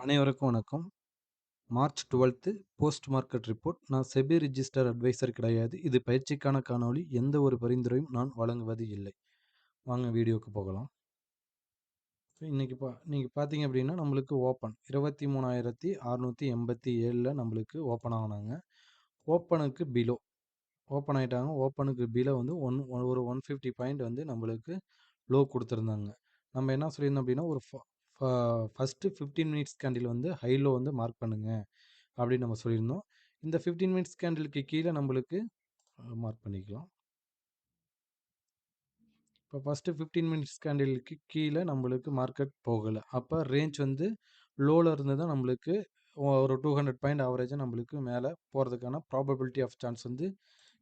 அனைவருக்கும் வணக்கம். March 12 post market report. நான் செபி ரிஜிஸ்டர் அட்வைசர் கிடையாது. இது பயிற்சிக்கான காணொளி. எந்த ஒரு பரிந்துரையும் நான் வழங்குவது இல்லை. வாங்க வீடியோக்கு போகலாம். இன்னைக்கு நீங்க பார்த்தீங்க அப்படின்னா நம்மளுக்கு ஓப்பன் 23,687ல நம்மளுக்கு ஓப்பன் ஆனாங்க. ஓப்பனுக்கு பிலோ ஓப்பன் ஆயிட்டாங்க. ஓப்பனுக்கு பிலோ வந்து ஒரு 150 பாயிண்ட் வந்து நம்மளுக்கு லோ கொடுத்துருந்தாங்க. நம்ம என்ன சொல்லியிருந்தோம் அப்படின்னா ஒரு ஃபர்ஸ்ட் 15 மினிட்ஸ் கேண்டில் வந்து ஹை லோ வந்து மார்க் பண்ணுங்க அப்படின்னு நம்ம சொல்லியிருந்தோம். இந்த 15 மினிட்ஸ் கேண்டிலுக்கு கீழே நம்மளுக்கு மார்க் பண்ணிக்கலாம். இப்போ ஃபஸ்ட்டு 15 மினிட்ஸ் கேண்டிலுக்கு கீழே நம்மளுக்கு மார்க்கெட் போகலை. அப்போ ரேஞ்ச் வந்து லோவில் இருந்து தான் நம்மளுக்கு ஒரு 200 பாயிண்ட் ஆவரேஜாக நம்மளுக்கு மேலே போகிறதுக்கான ப்ராபபிலிட்டி ஆஃப் சான்ஸ் வந்து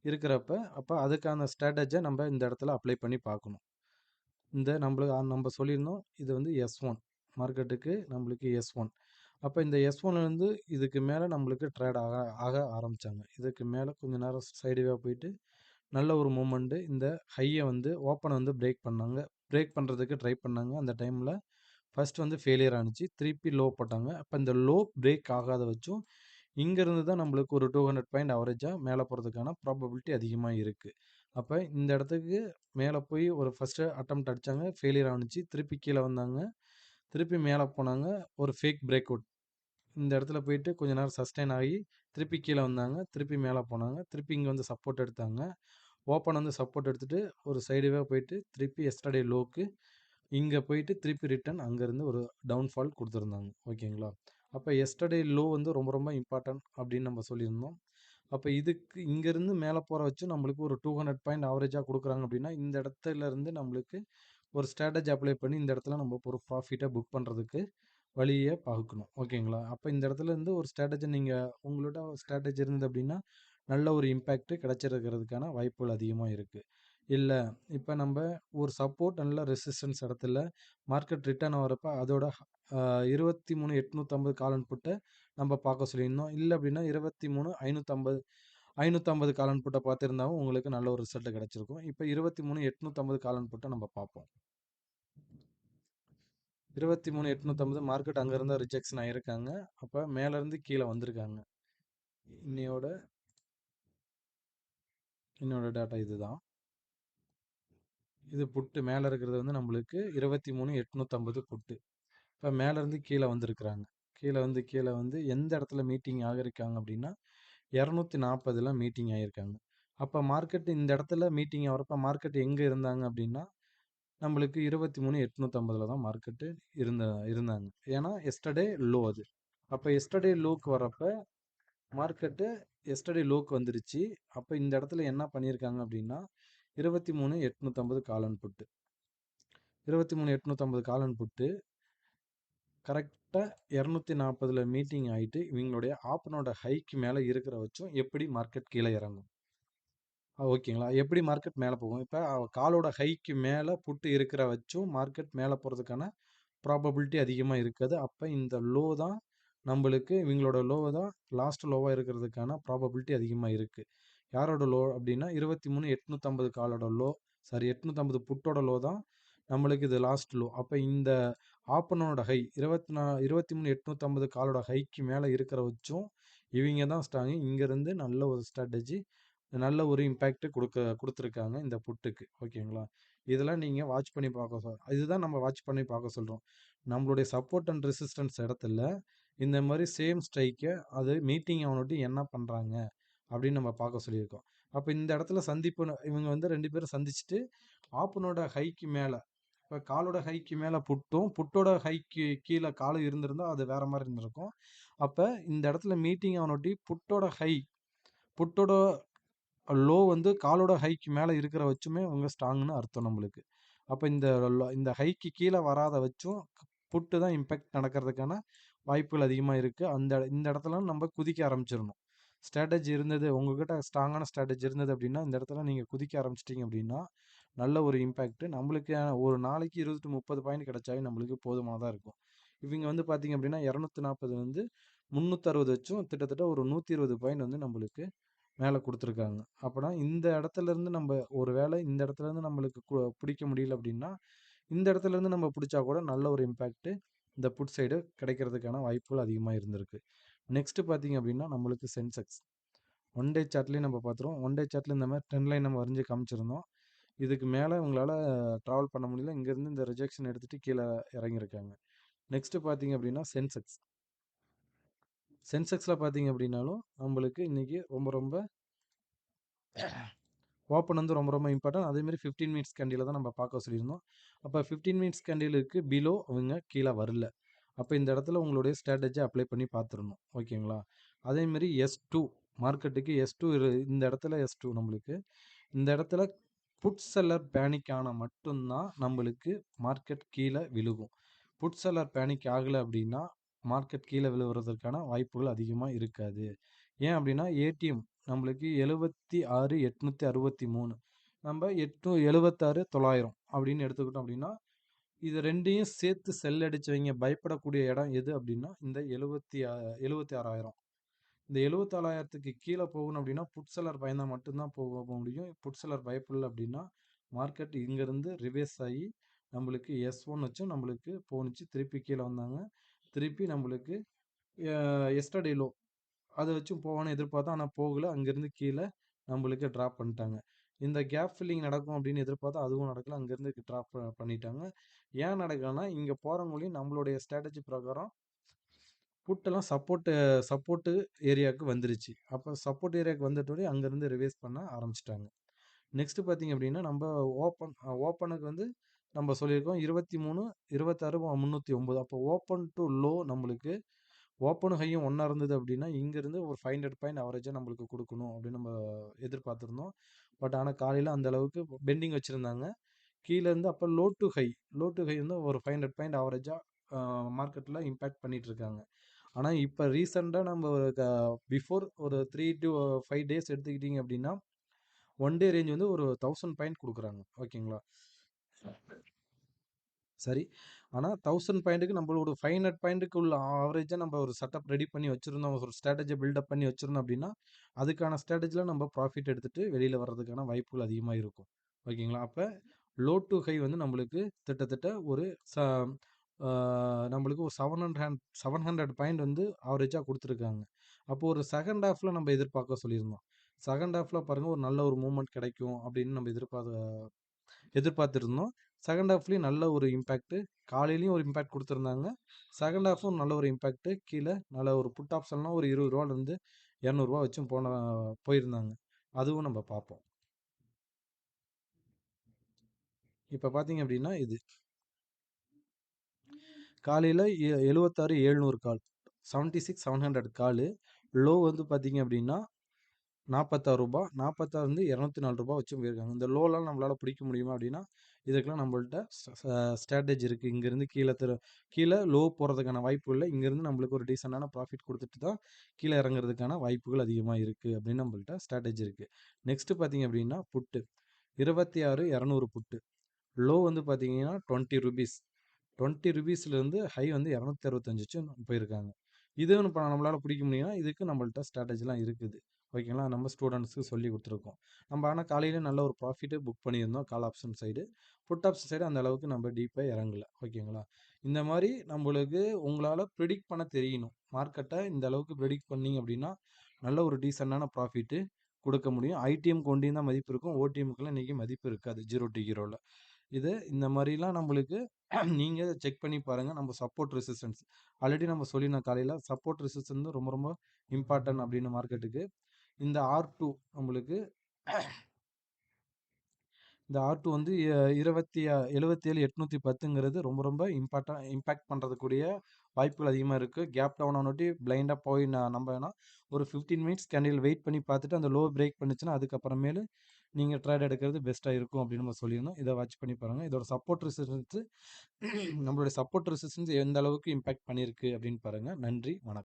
இருக்கிறப்ப, அப்போ அதுக்கான ஸ்ட்ராட்டஜியை நம்ம இந்த இடத்துல அப்ளை பண்ணி பார்க்கணும். இந்த நம்ம சொல்லியிருந்தோம் இது வந்து S1 மார்க்கெட்டுக்கு நம்மளுக்கு S1. அப்போ இந்த S1லேருந்து இதுக்கு மேலே நம்மளுக்கு ட்ரேட் ஆக ஆக ஆரம்பித்தாங்க. இதுக்கு மேலே கொஞ்சம் நேரம் சைடுவே போயிட்டு நல்ல ஒரு மூமெண்ட்டு இந்த ஹையை வந்து ஓப்பனை வந்து பிரேக் பண்ணாங்க. பிரேக் பண்ணுறதுக்கு ட்ரை பண்ணாங்க. அந்த டைமில் ஃபர்ஸ்ட் வந்து ஃபெயிலியர் ஆணுச்சு. திருப்பி லோ போட்டாங்க. அப்போ இந்த லோ பிரேக் ஆகாத வச்சும் இங்கேருந்து தான் நம்மளுக்கு ஒரு 200 பாயிண்ட் அவரேஜாக மேலே போகிறதுக்கான ப்ராபபிலிட்டி அதிகமாக இருக்குது. அப்போ இந்த இடத்துக்கு மேலே போய் ஒரு ஃபஸ்ட்டு அட்டெம்ப்ட் அடித்தாங்க. ஃபெயிலியர் ஆணுச்சு. திருப்பி கீழே வந்தாங்க. திருப்பி மேலே போனாங்க. ஒரு ஃபேக் பிரேக் அவுட். இந்த இடத்துல போயிட்டு கொஞ்ச நேரம் சஸ்டெயின் ஆகி திருப்பி கீழே வந்தாங்க. திருப்பி மேலே போனாங்க. திருப்பி இங்கே வந்து சப்போர்ட் எடுத்தாங்க. ஓப்பன் வந்து சப்போர்ட் எடுத்துகிட்டு ஒரு சைடுவே போயிட்டு திருப்பி எஸ்டர்டே லோக்கு இங்கே போயிட்டு திருப்பி ரிட்டன் அங்கேருந்து ஒரு டவுன்ஃபால் கொடுத்துருந்தாங்க. ஓகேங்களா? அப்போ எஸ்டர்டே லோ வந்து ரொம்ப ரொம்ப இம்பார்ட்டன்ட் அப்படின்னு நம்ம சொல்லியிருந்தோம். அப்போ இதுக்கு இங்கேருந்து மேலே போகிற வச்சு நம்மளுக்கு ஒரு 200 பாயிண்ட் ஆவரேஜாக கொடுக்குறாங்க அப்படின்னா இந்த இடத்துல இருந்து நம்மளுக்கு ஒரு ஸ்ட்ராட்டஜி அப்ளை பண்ணி இந்த இடத்துல நம்ம ஒரு ப்ராஃபிட்டை புக் பண்ணுறதுக்கு வழியை பார்க்கணும். ஓகேங்களா? அப்போ இந்த இடத்துல இருந்து ஒரு ஸ்ட்ராட்டஜி நீங்கள் உங்களோட ஸ்ட்ராட்டஜி இருந்தது அப்படின்னா நல்ல ஒரு இம்பேக்ட் கிடைச்சிருக்கிறதுக்கான வாய்ப்புகள் அதிகமாக இருக்குது. இல்லை இப்போ நம்ம ஒரு சப்போர்ட் நல்ல ரெசிஸ்டன்ஸ் இடத்துல மார்க்கெட் ரிட்டர்ன் ஆகிறப்ப அதோட 23,850 காலன் புட்டை நம்ம பார்க்க சொல்லியிருந்தோம். இல்லை அப்படின்னா 23,550 550 காலன் புட்டை பார்த்துருந்தாவும் உங்களுக்கு நல்ல ஒரு ரிசல்ட் கிடைச்சிருக்கும். இப்போ 23,850 காலன் புட்டை நம்ம பார்ப்போம். 23,850 மார்க்கெட் அங்கேருந்து ரிஜெக்ஷன் ஆகிருக்காங்க. அப்போ மேலேருந்து கீழே வந்திருக்காங்க. இன்னோட டேட்டா இதுதான். இது புட்டு மேலே இருக்கிறது வந்து நம்மளுக்கு 23,850 புட்டு. இப்போ மேலேருந்து கீழே வந்திருக்கிறாங்க. கீழே வந்து எந்த இடத்துல மீட்டிங் ஆகிருக்காங்க அப்படின்னா 240ல் மீட்டிங் ஆகியிருக்காங்க. அப்போ மார்க்கெட் இந்த இடத்துல மீட்டிங் ஆகிறப்ப மார்க்கெட் எங்கே இருந்தாங்க அப்படின்னா நம்மளுக்கு 23,850 தான் மார்க்கெட்டு இருந்தாங்க. ஏன்னா எஸ்டர்டே லோ அது. அப்போ எஸ்டர்டே லோக்கு வரப்ப மார்க்கெட்டு எஸ்டர்டே லோக்கு வந்துருச்சு. அப்போ இந்த இடத்துல என்ன பண்ணியிருக்காங்க அப்படின்னா 23,850 காலன் புட்டு. 23,850 காலன் புட்டு கரெக்டாக 240ல் மீட்டிங் ஆகிட்டு இவங்களுடைய ஆப்பனோட ஹைக்கு மேலே இருக்கிற வச்சும் எப்படி மார்க்கெட் கீழே இறங்கும்? ஓகேங்களா? எப்படி மார்க்கெட் மேலே போகும்? இப்போ காலோட ஹைக்கு மேலே புட்டு இருக்கிற வச்சும் மார்க்கெட் மேலே போகிறதுக்கான ப்ராபபிலிட்டி அதிகமாக இருக்குது. அப்போ இந்த லோ தான் நம்மளுக்கு இவங்களோட லோ தான் லாஸ்ட் லோவாக இருக்கிறதுக்கான ப்ராபபிலிட்டி அதிகமாக இருக்குது. யாரோட லோ அப்படின்னா 23,850 காலோட லோ 850 புட்டோட லோ தான் நம்மளுக்கு இது லாஸ்ட் லோ. அப்போ இந்த ஆப்பனோட ஹை 23,850 காலோட ஹைக்கு மேலே இருக்கிற வச்சும் இவங்க தான் ஸ்ட்ராங்கு. இங்கேருந்து நல்ல ஒரு ஸ்ட்ராட்டஜி நல்ல ஒரு இம்பேக்ட் கொடுத்துருக்காங்க இந்த புட்டுக்கு. ஓகேங்களா? இதெல்லாம் நீங்கள் வாட்ச் பண்ணி பார்க்க இதுதான் நம்ம வாட்ச் பண்ணி பார்க்க சொல்கிறோம். நம்மளுடைய சப்போர்ட் அண்ட் ரெசிஸ்டன்ஸ் இடத்துல இந்த மாதிரி சேம் ஸ்ட்ரைக்கை அது மீட்டிங் அவனொட்டி என்ன பண்ணுறாங்க அப்படின்னு நம்ம பார்க்க சொல்லியிருக்கோம். அப்போ இந்த இடத்துல இவங்க வந்து 2 பேரும் சந்திச்சுட்டு ஆப்பனோட ஹைக்கு மேலே இப்போ காலோட ஹைக்கு மேலே புட்டோட ஹைக்கு கீழே காலும் இருந்திருந்தால் அது வேற மாதிரி இருந்திருக்கும். அப்போ இந்த இடத்துல மீட்டிங் அவனொட்டி புட்டோட லோ வந்து காலோட ஹைக்கு மேலே இருக்கிற வச்சுமே அவங்க ஸ்ட்ராங்னு அர்த்தம் நம்மளுக்கு. அப்போ இந்த ஹைக்கு கீழே வராத வச்சும் புட்டு தான் இம்பேக்ட் நடக்கிறதுக்கான வாய்ப்புகள் அதிகமாக இருக்குது. இந்த இடத்துல நம்ம குதிக்க ஆரம்பிச்சிடணும். ஸ்ட்ராட்டஜி இருந்தது உங்ககிட்ட ஸ்ட்ராங்கான ஸ்ட்ராட்டஜி இருந்தது அப்படின்னா இந்த இடத்துல நீங்கள் குதிக்க ஆரம்பிச்சிட்டிங்க அப்படின்னா நல்ல ஒரு இம்பேக்ட் நம்மளுக்கு ஒரு நாளைக்கு 20 to 30 பாயிண்ட் கிடைச்சாவே நம்மளுக்கு போதுமானதாக இருக்கும். இவங்க வந்து பார்த்தீங்க அப்படின்னா 240 வந்து 360 வச்சும் கிட்டத்தட்ட ஒரு 120 பாயிண்ட் வந்து நம்மளுக்கு மேலே கொடுத்துருக்காங்க. அப்போனா இந்த இடத்துலேருந்து நம்ம ஒரு வேளை இந்த இடத்துலேருந்து நம்மளுக்கு பிடிக்க முடியல அப்படின்னா இந்த இடத்துலேருந்து நம்ம பிடிச்சா கூட நல்ல ஒரு இம்பேக்ட்டு இந்த புட் சைடு கிடைக்கிறதுக்கான வாய்ப்புகள் அதிகமாக இருந்திருக்கு. நெக்ஸ்ட்டு பார்த்தீங்க அப்படின்னா நம்மளுக்கு சென்செக்ஸ் ஒன் டே சார்ட்லேயும் நம்ம பார்த்துருவோம். ஒன் டே சார்ட்டில் இந்த மாதிரி ட்ரெண்ட் லைன் நம்ம வரைஞ்சி காமிச்சிருந்தோம். இதுக்கு மேலே உங்களால் ட்ராவல் பண்ண முடியல. இங்கேருந்து இந்த ரிஜெக்ஷன் எடுத்துகிட்டு கீழே இறங்கியிருக்காங்க. நெக்ஸ்ட்டு பார்த்தீங்க அப்படின்னா சென்செக்ஸில் பார்த்தீங்க அப்படின்னாலும் நம்மளுக்கு இன்றைக்கி ரொம்ப ரொம்ப ஓப்பன் வந்து ரொம்ப ரொம்ப இம்பார்ட்டன்ட். அதேமாதிரி 15 மினிட்ஸ் கேண்டில் தான் நம்ம பார்க்க சொல்லியிருந்தோம். அப்போ 15 மினிட்ஸ் கேண்டிலுக்கு பிலோ அவங்க கீழே வரல. அப்போ இந்த இடத்துல உங்களுடைய ஸ்ட்ராட்டஜி அப்ளை பண்ணி பார்த்துடணும். ஓகேங்களா? அதேமாரி S2 மார்க்கெட்டுக்கு S2 இந்த இடத்துல S2 நம்மளுக்கு இந்த இடத்துல புட் செல்லர் பேனிக் ஆனால் மட்டும்தான் நம்மளுக்கு மார்க்கெட் கீழே விழுகும். புட் செல்லர் பேனிக் ஆகலை அப்படின்னா மார்க்கெட் கீழே விழுவுறதுக்கான வாய்ப்புகள் அதிகமாக இருக்காது. ஏன் அப்படின்னா ஏடிஎம் நம்மளுக்கு 76,863 நம்ம 76,900 அப்படின்னு எடுத்துக்கிட்டோம் அப்படின்னா இது ரெண்டையும் சேர்த்து செல் அடிச்சவங்க பயப்படக்கூடிய இடம் எது அப்படின்னா இந்த 76,000. இந்த 74,000க்கு கீழே போகணும் அப்படின்னா புட் செல்லர் பயந்தால் மட்டும்தான் போக முடியும். புட் செல்லர் பயப்படல அப்படின்னா மார்க்கெட் இங்கேருந்து ரிவேர்ஸ் ஆகி நம்மளுக்கு S1 வச்சும் நம்மளுக்கு போணுச்சு. திருப்பி கீழே வந்தாங்க. திருப்பி நம்மளுக்கு எஸ்டர்டே லோ அதை வச்சும் போவான்னு எதிர்பார்த்தோம். ஆனால் போகல. அங்கேருந்து கீழே நம்மளுக்கு ட்ராப் பண்ணிட்டாங்க. இந்த கேப் ஃபில்லிங் நடக்கும் அப்படின்னு எதிர்பார்த்தா அதுவும் நடக்கல. அங்கேருந்து ட்ராப் பண்ணிட்டாங்க. ஏன் நடக்கலன்னா இங்கே போகிறவங்களையும் நம்மளுடைய ஸ்ட்ராட்டஜி பிரகாரம் புட்டெல்லாம் சப்போர்ட்டு ஏரியாவுக்கு வந்துருச்சு. அப்போ சப்போர்ட் ஏரியாவுக்கு வந்துட்டோடனே அங்கேருந்து ரிவைஸ் பண்ண ஆரம்பிச்சிட்டாங்க. நெக்ஸ்ட்டு பார்த்தீங்க அப்படின்னா நம்ம ஓப்பனுக்கு வந்து நம்ம சொல்லியிருக்கோம் 23, 26, 309. அப்போ ஓப்பன் டு லோ நம்மளுக்கு ஓப்பனும் ஹையும் ஒன்றா இருந்தது அப்படின்னா இங்கேருந்து ஒரு 500 பாயிண்ட் அவரேஜாக நம்மளுக்கு கொடுக்கணும் அப்படின்னு நம்ம எதிர்பார்த்துருந்தோம். பட் ஆனால் காலையில் அந்த அளவுக்கு பெண்டிங் வச்சுருந்தாங்க. கீழேருந்து அப்போ லோ டு ஹை வந்து ஒரு 500 பாயிண்ட் அவரேஜாக மார்க்கெட்டில் இம்பேக்ட் பண்ணிகிட்டு இருக்காங்க. ஆனால் இப்போ ரீசெண்டாக நம்ம ஒரு பிஃபோர் ஒரு 3 to 5 டேஸ் எடுத்துக்கிட்டிங்க அப்படின்னா ஒன் டே ரேஞ்ச் வந்து ஒரு 1000 பாயிண்ட் கொடுக்குறாங்க. ஓகேங்களா? சரி. ஆனால் 1000 பாயிண்ட்டுக்கு நம்மளோட 500 பாயிண்ட்டுக்கு உள்ள ஆவரேஜாக நம்ம ஒரு செட்டப் ரெடி பண்ணி வச்சுருந்தோம். ஒரு ஸ்ட்ராட்டஜி பில்டப் பண்ணி வச்சுருந்தோம் அப்படின்னா அதுக்கான ஸ்ட்ராட்டஜியில் நம்ம ப்ராஃபிட் எடுத்துகிட்டு வெளியில் வர்றதுக்கான வாய்ப்புகள் அதிகமாக இருக்கும். ஓகேங்களா? அப்போ லோ டு ஹை வந்து நம்மளுக்கு கிட்டத்தட்ட ஒரு நம்மளுக்கு ஒரு 700 பாயிண்ட் வந்து ஆவரேஜாக கொடுத்துருக்காங்க. அப்போது ஒரு செகண்ட் ஹாஃபில் நம்ம எதிர்பார்க்க சொல்லியிருந்தோம். செகண்ட் ஹாஃபில் பாருங்கள் ஒரு நல்ல ஒரு மூவ்மெண்ட் கிடைக்கும் அப்படின்னு நம்ம எதிர்பார்த்துருந்தோம். செகண்ட் ஹாஃப்லேயும் நல்ல ஒரு இம்பேக்ட்டு காலையிலையும் ஒரு இம்பேக்ட் கொடுத்துருந்தாங்க. செகண்ட் ஹாஃபும் நல்ல ஒரு இம்பேக்ட்டு கீழே நல்ல ஒரு புட் ஆப்ஷன்லாம் ஒரு ₹20 ₹200 வச்சும் போயிருந்தாங்க. அதுவும் நம்ம பார்ப்போம். இப்போ பார்த்தீங்க அப்படின்னா இது காலையில் 76,700 கால் 76,700 கால் லோ வந்து பார்த்தீங்க அப்படின்னா ₹46 46 வந்து ₹204 வச்சும் போயிருக்காங்க. இந்த லோலாம் நம்மளால் பிடிக்க முடியுமா அப்படின்னா இதுக்கெல்லாம் நம்மள்ட்ட ஸ்ட்ராட்டஜி இருக்குது. இங்கேருந்து கீழே லோ போகிறதுக்கான வாய்ப்பு இல்லை. இங்கேருந்து நம்மளுக்கு ஒரு டீசெண்டான ப்ராஃபிட் கொடுத்துட்டு தான் கீழே இறங்குறதுக்கான வாய்ப்புகள் அதிகமாக இருக்குது அப்படின்னு நம்மள்ட்ட ஸ்ட்ராட்டஜி இருக்குது. நெக்ஸ்ட்டு பார்த்தீங்க அப்படின்னா புட்டு 26,200 புட்டு லோ வந்து பார்த்தீங்கன்னா ₹20 ₹20 ஹை வந்து 265 போயிருக்காங்க. இதுவும் இப்போ நம்மளால் பிடிக்க முடியும்னா இதுக்கு நம்மள்ட்ட ஸ்ட்ராட்டஜிலாம் இருக்குது. ஓகேங்களா? நம்ம ஸ்டூடெண்ட்ஸுக்கு சொல்லி கொடுத்துருக்கோம். நம்ம ஆனால் காலையில் நல்ல ஒரு ப்ராஃபிட்டு புக் பண்ணியிருந்தோம் call option side. Put option side அந்த அளவுக்கு நம்ம டீப்பாக இறங்கல. ஓகேங்களா? இந்த மாதிரி நம்மளுக்கு உங்களால் ப்ரிடிக்ட் பண்ண தெரியணும். மார்க்கெட்டை இந்த அளவுக்கு ப்ரிடிக்ட் பண்ணிங்க அப்படின்னா நல்ல ஒரு டீசெண்டான ப்ராஃபிட்டு கொடுக்க முடியும். ஐடிஎம் கொண்டியும் தான் மதிப்பு இருக்கும். ஓடிஎம்க்குலாம் இன்றைக்கி மதிப்பு இருக்காது 0 to 0வில். இது இந்த மாதிரிலாம் நம்மளுக்கு நீங்கள் செக் பண்ணி பாருங்கள். நம்ம சப்போர்ட் ரெசிஸ்டன்ஸ் ஆல்ரெடி நம்ம சொல்லியிருந்தோம் காலையில் சப்போர்ட் ரெசிஸ்டன்ஸ் ரொம்ப ரொம்ப இம்பார்ட்டன்ட் அப்படின்னு மார்க்கெட்டுக்கு. இந்த R2 நம்மளுக்கு இந்த R2 வந்து 77,810ங்கிறது ரொம்ப ரொம்ப இம்பேக்ட் பண்ணுறதுக்கூடிய வாய்ப்புகள் அதிகமாக இருக்குது. கேப் டவுன் ஆனோட்டி பிளைண்டாக போய் நம்ம வேணால் ஒரு 15 மினிட்ஸ் கேண்டில் வெயிட் பண்ணி பார்த்துட்டு அந்த லோ பிரேக் பண்ணிச்சுன்னா அதுக்கப்புறமேலு நீங்கள் ட்ரேட் எடுக்கிறது பெஸ்ட்டாக இருக்கும் அப்படின்னு நம்ம சொல்லியிருந்தோம். இதை வாட்ச் பண்ணி பாருங்கள். இதோட சப்போர்ட் ரெசிஸ்டன்ஸு நம்மளுடைய சப்போர்ட் ரெசிஸ்டன்ஸ் எந்த அளவுக்கு இம்பேக்ட் பண்ணியிருக்கு அப்படின்னு பாருங்கள். நன்றி, வணக்கம்.